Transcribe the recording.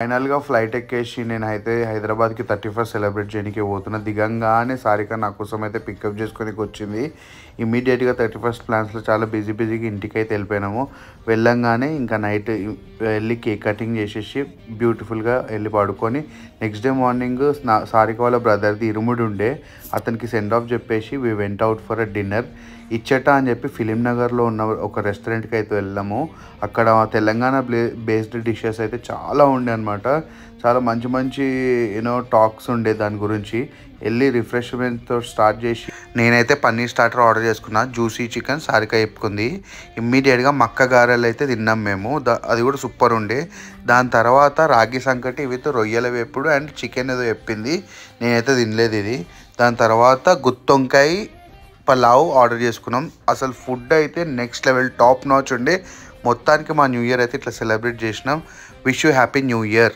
ఫైనల్‌గా ఫ్లైట్ ఎక్కేసి నేనైతే హైదరాబాద్‌కి 31st సెలబ్రేట్ చేయనీకి పోతున్నా. దిగంగానే సారిక నా కోసం అయితే పికప్ చేసుకోనీకొచ్చింది. ఇమ్మీడియేట్‌గా 31st ప్లాన్స్‌లో చాలా బిజీగా ఇంటికైతే వెళ్ళిపోయినాము. వెళ్ళంగానే ఇంకా నైట్ వెళ్ళి కేక్ కటింగ్ చేసేసి బ్యూటిఫుల్‌గా వెళ్ళి పడుకొని నెక్స్ట్ డే మార్నింగ్ సారిక వాళ్ళ బ్రదర్‌ది ఇరుముడి ఉండే. అతనికి సెండ్ ఆఫ్ చెప్పేసి we went out for a dinner. ఇచ్చట అని చెప్పి ఫిలిం నగర్లో ఉన్న ఒక రెస్టారెంట్కి అయితే వెళ్ళాము. అక్కడ తెలంగాణ బేస్డ్ డిషెస్ అయితే చాలా ఉండే అనమాట. చాలా మంచి టాక్స్ ఉండే దాని గురించి. వెళ్ళి రిఫ్రెష్మెంట్తో స్టార్ట్ చేసి నేనైతే పన్నీర్ స్టార్టర్ ఆర్డర్ చేసుకున్నా. జ్యూసీ చికెన్ సారిక చెప్పుకుంది. ఇమ్మీడియట్గా మక్క గారెలు అయితే తిన్నాం మేము. అది కూడా సూపర్ ఉండే. దాని తర్వాత రాగి సంకటి విత్ రొయ్యల వేపుడు అండ్ చికెన్ ఏదో చెప్పింది. నేనైతే తినలేదు ఇది. దాని తర్వాత గుత్తొంకాయ పలావ్ ఆర్డర్ చేసుకున్నాం. అసలు ఫుడ్ అయితే నెక్స్ట్ లెవెల్ టాప్ నాచ్ ఉండే. మొత్తానికి మా న్యూ ఇయర్ అయితే ఇట్లా సెలబ్రేట్ చేసినాం. Wish you happy new year.